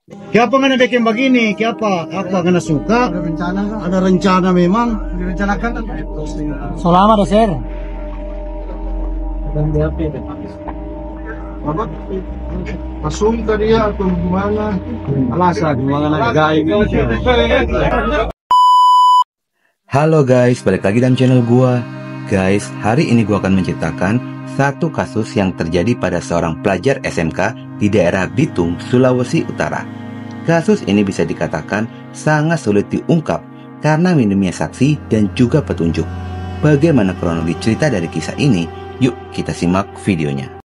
Siapa nggak bikin begini? Siapa? Apa kena suka? Ada rencana kan? Ada rencana memang. Direncanakan kan? Selama ada share. Dan DP apa? Langsung tadi ya atau gimana? Alasan gimana guys? Halo guys, balik lagi dalam channel gua. Guys, hari ini gua akan menceritakan satu kasus yang terjadi pada seorang pelajar SMK di daerah Bitung, Sulawesi Utara. Kasus ini bisa dikatakan sangat sulit diungkap karena minimnya saksi dan juga petunjuk. Bagaimana kronologi cerita dari kisah ini? Yuk kita simak videonya.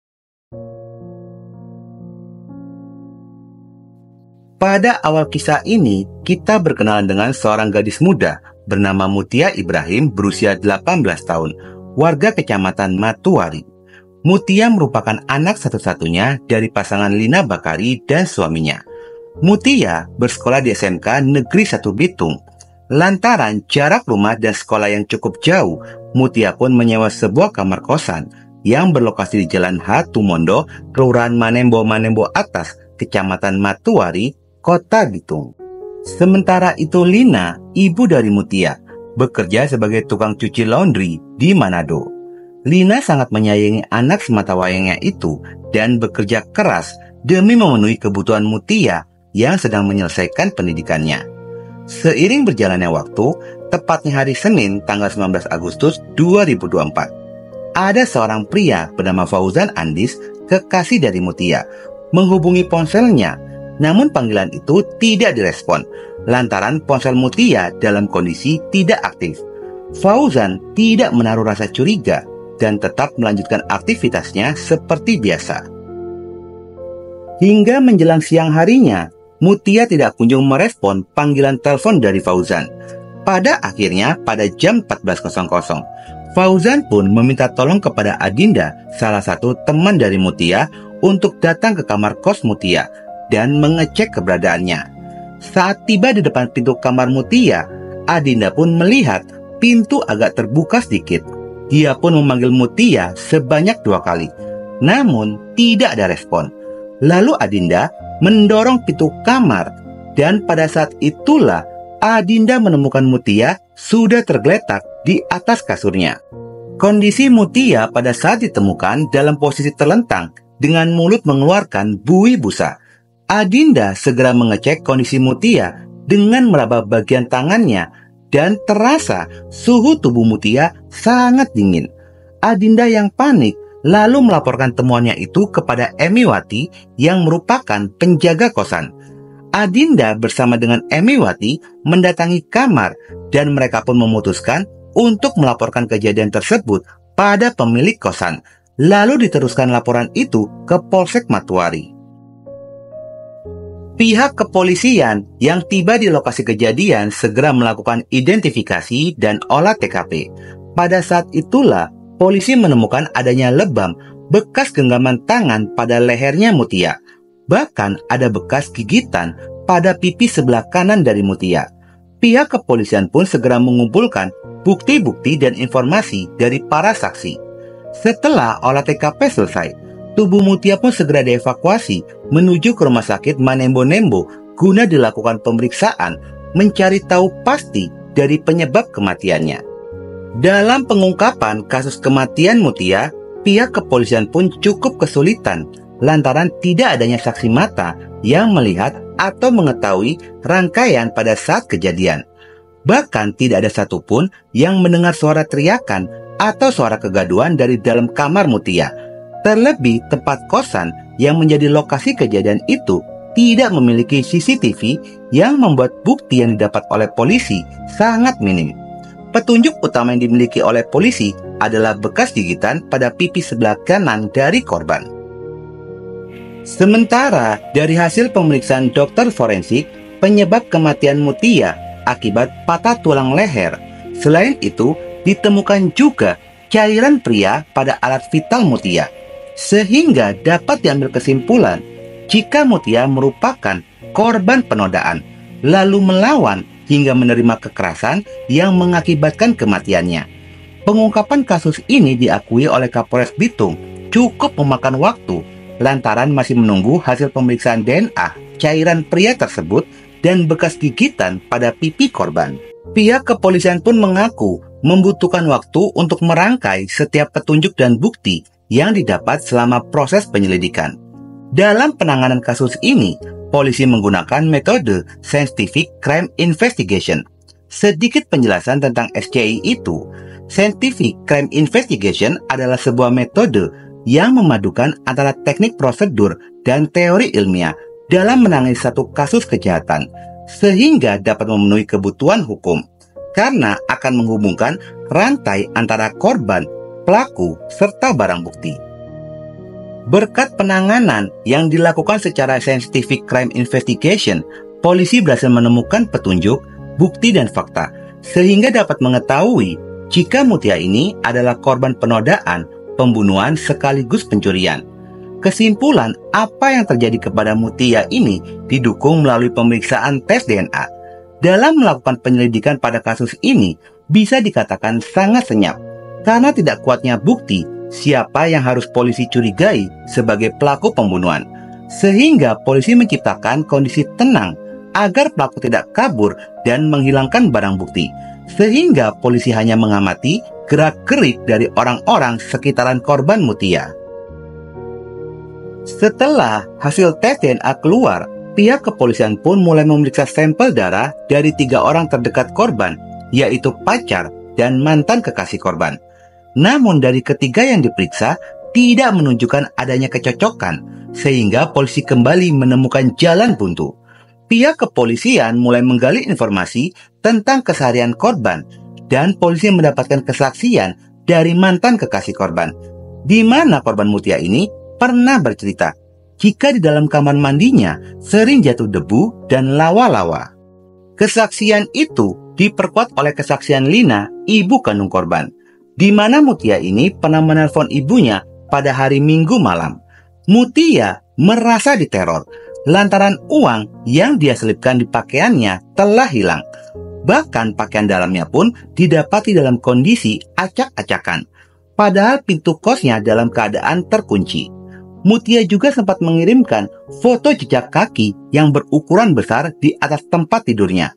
Pada awal kisah ini, kita berkenalan dengan seorang gadis muda bernama Mutia Ibrahim berusia 18 tahun, warga kecamatan Matuari. Mutia merupakan anak satu-satunya dari pasangan Lina Bakari dan suaminya. Mutia bersekolah di SMK Negeri 1 Bitung. Lantaran jarak rumah dan sekolah yang cukup jauh, Mutia pun menyewa sebuah kamar kosan yang berlokasi di Jalan H. Tumondo, Kelurahan Manembo Atas, Kecamatan Matuari, Kota Bitung. Sementara itu Lina, ibu dari Mutia, bekerja sebagai tukang cuci laundry di Manado. Lina sangat menyayangi anak sematawayangnya itu dan bekerja keras demi memenuhi kebutuhan Mutia yang sedang menyelesaikan pendidikannya. Seiring berjalannya waktu, tepatnya hari Senin tanggal 19 Agustus 2024, ada seorang pria bernama Fauzan Andis, kekasih dari Mutia, menghubungi ponselnya. Namun panggilan itu tidak direspon, lantaran ponsel Mutia dalam kondisi tidak aktif. Fauzan tidak menaruh rasa curiga dan tetap melanjutkan aktivitasnya seperti biasa. Hingga menjelang siang harinya, Mutia tidak kunjung merespon panggilan telepon dari Fauzan. Pada akhirnya, pada jam 14.00, Fauzan pun meminta tolong kepada Adinda, salah satu teman dari Mutia, untuk datang ke kamar kos Mutia dan mengecek keberadaannya. Saat tiba di depan pintu kamar Mutia, Adinda pun melihat pintu agak terbuka sedikit. Dia pun memanggil Mutia sebanyak 2 kali, namun tidak ada respon. Lalu Adinda mendorong pintu kamar, dan pada saat itulah Adinda menemukan Mutia sudah tergeletak di atas kasurnya. Kondisi Mutia pada saat ditemukan dalam posisi terlentang dengan mulut mengeluarkan buih busa. Adinda segera mengecek kondisi Mutia dengan meraba bagian tangannya dan terasa suhu tubuh Mutia sangat dingin. Adinda yang panik lalu melaporkan temuannya itu kepada Emiwati yang merupakan penjaga kosan. Adinda bersama dengan Emiwati mendatangi kamar dan mereka pun memutuskan untuk melaporkan kejadian tersebut pada pemilik kosan. Lalu diteruskan laporan itu ke Polsek Matuari. Pihak kepolisian yang tiba di lokasi kejadian segera melakukan identifikasi dan olah TKP. Pada saat itulah polisi menemukan adanya lebam bekas genggaman tangan pada lehernya Mutia. Bahkan ada bekas gigitan pada pipi sebelah kanan dari Mutia. Pihak kepolisian pun segera mengumpulkan bukti-bukti dan informasi dari para saksi. Setelah olah TKP selesai, tubuh Mutia pun segera dievakuasi menuju ke rumah sakit Manembo guna dilakukan pemeriksaan mencari tahu pasti dari penyebab kematiannya. Dalam pengungkapan kasus kematian Mutia, pihak kepolisian pun cukup kesulitan lantaran tidak adanya saksi mata yang melihat atau mengetahui rangkaian pada saat kejadian. Bahkan tidak ada satupun yang mendengar suara teriakan atau suara kegaduhan dari dalam kamar Mutia. Terlebih tempat kosan yang menjadi lokasi kejadian itu tidak memiliki CCTV yang membuat bukti yang didapat oleh polisi sangat minim. Petunjuk utama yang dimiliki oleh polisi adalah bekas gigitan pada pipi sebelah kanan dari korban. Sementara dari hasil pemeriksaan dokter forensik, penyebab kematian Mutia akibat patah tulang leher. Selain itu, ditemukan juga cairan pria pada alat vital Mutia, sehingga dapat diambil kesimpulan jika Mutia merupakan korban penodaan, lalu melawan hingga menerima kekerasan yang mengakibatkan kematiannya. Pengungkapan kasus ini diakui oleh Kapolres Bitung cukup memakan waktu lantaran masih menunggu hasil pemeriksaan DNA cairan pria tersebut dan bekas gigitan pada pipi korban. Pihak kepolisian pun mengaku membutuhkan waktu untuk merangkai setiap petunjuk dan bukti yang didapat selama proses penyelidikan. Dalam penanganan kasus ini, polisi menggunakan metode Scientific Crime Investigation. Sedikit penjelasan tentang SCI itu. Scientific Crime Investigation adalah sebuah metode yang memadukan antara teknik prosedur dan teori ilmiah dalam menangani satu kasus kejahatan, sehingga dapat memenuhi kebutuhan hukum, karena akan menghubungkan rantai antara korban, pelaku, serta barang bukti. Berkat penanganan yang dilakukan secara Scientific Crime Investigation, polisi berhasil menemukan petunjuk, bukti, dan fakta, sehingga dapat mengetahui jika Mutia ini adalah korban penodaan, pembunuhan, sekaligus pencurian. Kesimpulan apa yang terjadi kepada Mutia ini didukung melalui pemeriksaan tes DNA. Dalam melakukan penyelidikan pada kasus ini bisa dikatakan sangat senyap, karena tidak kuatnya bukti siapa yang harus polisi curigai sebagai pelaku pembunuhan. Sehingga polisi menciptakan kondisi tenang agar pelaku tidak kabur dan menghilangkan barang bukti. Sehingga polisi hanya mengamati gerak-gerik dari orang-orang sekitaran korban Mutia. Setelah hasil tes DNA keluar, pihak kepolisian pun mulai memeriksa sampel darah dari 3 orang terdekat korban, yaitu pacar dan mantan kekasih korban. Namun dari ketiga yang diperiksa, tidak menunjukkan adanya kecocokan, sehingga polisi kembali menemukan jalan buntu. Pihak kepolisian mulai menggali informasi tentang keseharian korban, dan polisi mendapatkan kesaksian dari mantan kekasih korban, di mana korban Mutia ini pernah bercerita jika di dalam kamar mandinya sering jatuh debu dan lawa-lawa. Kesaksian itu diperkuat oleh kesaksian Lina, ibu kandung korban, di mana Mutia ini pernah menelpon ibunya pada hari Minggu malam. Mutia merasa diteror lantaran uang yang dia selipkan di pakaiannya telah hilang. Bahkan pakaian dalamnya pun didapati dalam kondisi acak-acakan, padahal pintu kosnya dalam keadaan terkunci. Mutia juga sempat mengirimkan foto jejak kaki yang berukuran besar di atas tempat tidurnya.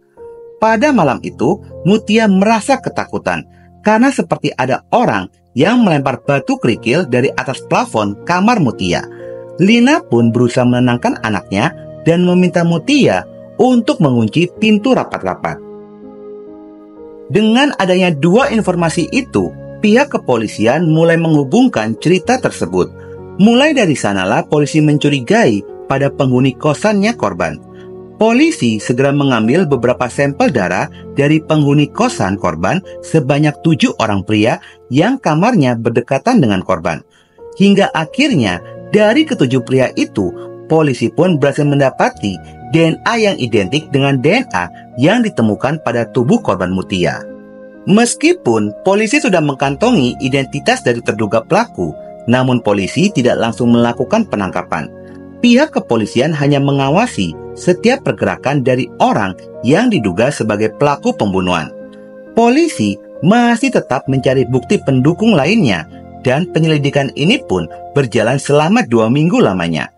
Pada malam itu, Mutia merasa ketakutan karena seperti ada orang yang melempar batu kerikil dari atas plafon kamar Mutia. Lina pun berusaha menenangkan anaknya dan meminta Mutia untuk mengunci pintu rapat-rapat. Dengan adanya 2 informasi itu, pihak kepolisian mulai menghubungkan cerita tersebut. Mulai dari sanalah polisi mencurigai pada penghuni kosannya korban. Polisi segera mengambil beberapa sampel darah dari penghuni kosan korban sebanyak 7 orang pria yang kamarnya berdekatan dengan korban. Hingga akhirnya dari ke-7 pria itu, polisi pun berhasil mendapati DNA yang identik dengan DNA yang ditemukan pada tubuh korban Mutia. Meskipun polisi sudah mengantongi identitas dari terduga pelaku, namun polisi tidak langsung melakukan penangkapan. Pihak kepolisian hanya mengawasi setiap pergerakan dari orang yang diduga sebagai pelaku pembunuhan. Polisi masih tetap mencari bukti pendukung lainnya, dan penyelidikan ini pun berjalan selama 2 minggu lamanya.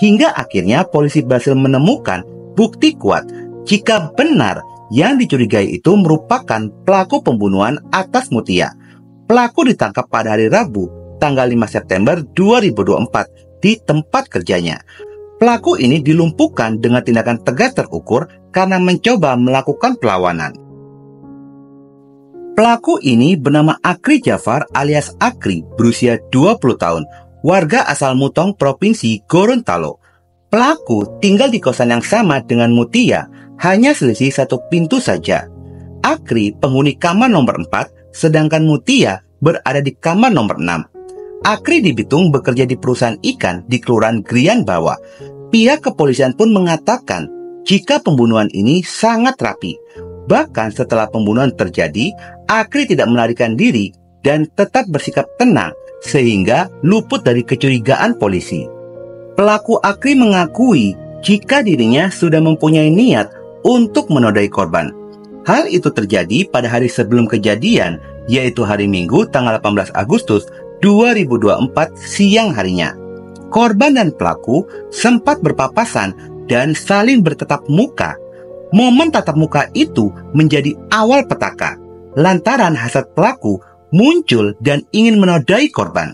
Hingga akhirnya polisi berhasil menemukan bukti kuat jika benar yang dicurigai itu merupakan pelaku pembunuhan atas Mutia. Pelaku ditangkap pada hari Rabu, tanggal 5 September 2024 di tempat kerjanya. Pelaku ini dilumpuhkan dengan tindakan tegas terukur karena mencoba melakukan perlawanan. Pelaku ini bernama Akri Jafar alias Akri, berusia 20 tahun, warga asal Mutong, Provinsi Gorontalo. Pelaku tinggal di kosan yang sama dengan Mutia, hanya selisih 1 pintu saja. Akri penghuni kamar nomor 4, sedangkan Mutia berada di kamar nomor 6. Akri di Bitung bekerja di perusahaan ikan di Kelurahan Grian Bawah. Pihak kepolisian pun mengatakan jika pembunuhan ini sangat rapi. Bahkan setelah pembunuhan terjadi, Akri tidak melarikan diri dan tetap bersikap tenang sehingga luput dari kecurigaan polisi. Pelaku Akri mengakui jika dirinya sudah mempunyai niat untuk menodai korban. Hal itu terjadi pada hari sebelum kejadian, yaitu hari Minggu tanggal 18 Agustus 2024 siang harinya. Korban dan pelaku sempat berpapasan dan saling bertatap muka. Momen tatap muka itu menjadi awal petaka, lantaran hasad pelaku muncul dan ingin menodai korban.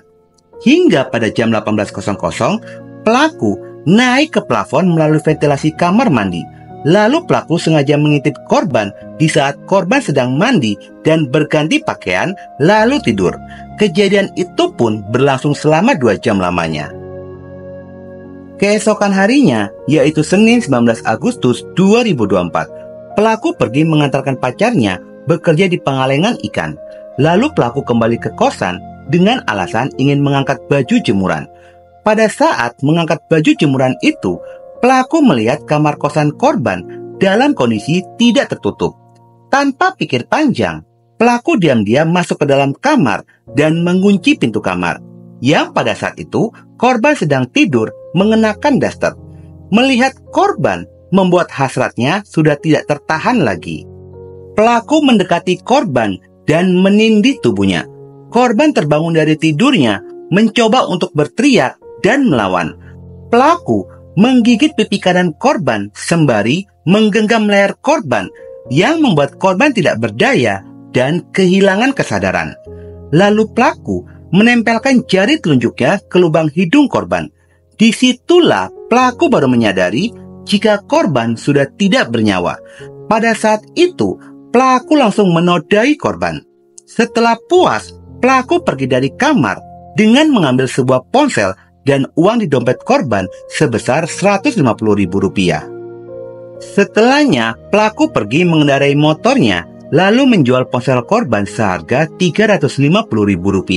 Hingga pada jam 18.00, pelaku naik ke plafon melalui ventilasi kamar mandi. Lalu pelaku sengaja mengintip korban di saat korban sedang mandi dan berganti pakaian lalu tidur. Kejadian itu pun berlangsung selama 2 jam lamanya. Keesokan harinya, yaitu Senin 19 Agustus 2024, pelaku pergi mengantarkan pacarnya bekerja di pengalengan ikan. Lalu pelaku kembali ke kosan dengan alasan ingin mengangkat baju jemuran. Pada saat mengangkat baju jemuran itu, pelaku melihat kamar kosan korban dalam kondisi tidak tertutup. Tanpa pikir panjang, pelaku diam-diam masuk ke dalam kamar dan mengunci pintu kamar. Yang pada saat itu, korban sedang tidur mengenakan daster. Melihat korban membuat hasratnya sudah tidak tertahan lagi. Pelaku mendekati korban dan menindih tubuhnya. Korban terbangun dari tidurnya, mencoba untuk berteriak dan melawan. Pelaku menggigit pipi kanan korban sembari menggenggam leher korban yang membuat korban tidak berdaya dan kehilangan kesadaran. Lalu pelaku menempelkan jari telunjuknya ke lubang hidung korban. Disitulah pelaku baru menyadari jika korban sudah tidak bernyawa. Pada saat itu, pelaku langsung menodai korban. Setelah puas, pelaku pergi dari kamar dengan mengambil sebuah ponsel dan uang di dompet korban sebesar Rp150.000. Setelahnya, pelaku pergi mengendarai motornya lalu menjual ponsel korban seharga Rp350.000.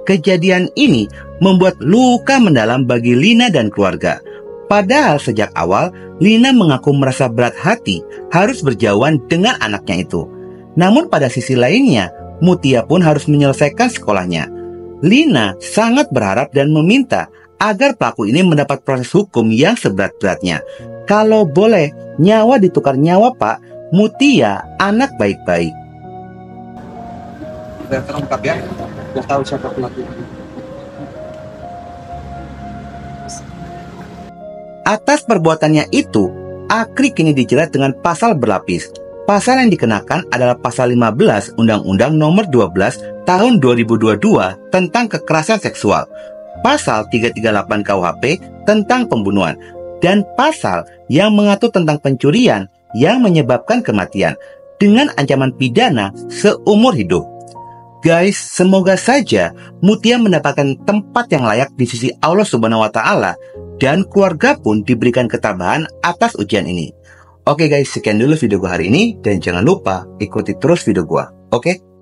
Kejadian ini membuat luka mendalam bagi Lina dan keluarga. Padahal sejak awal, Lina mengaku merasa berat hati harus berjauhan dengan anaknya itu. Namun pada sisi lainnya, Mutia pun harus menyelesaikan sekolahnya. Lina sangat berharap dan meminta agar pelaku ini mendapat proses hukum yang seberat-beratnya. Kalau boleh, nyawa ditukar nyawa, Pak. Mutia anak baik-baik. Udah terungkap ya, udah tahu siapa pelaku. Atas perbuatannya itu, Akri kini dijerat dengan pasal berlapis. Pasal yang dikenakan adalah pasal 15 Undang-Undang Nomor 12 Tahun 2022 tentang kekerasan seksual, pasal 338 KUHP tentang pembunuhan, dan pasal yang mengatur tentang pencurian yang menyebabkan kematian dengan ancaman pidana seumur hidup. Guys, semoga saja Mutia mendapatkan tempat yang layak di sisi Allah Subhanahu wa Ta'ala dan keluarga pun diberikan ketabahan atas ujian ini. Oke guys, sekian dulu video gua hari ini dan jangan lupa ikuti terus video gua. Oke?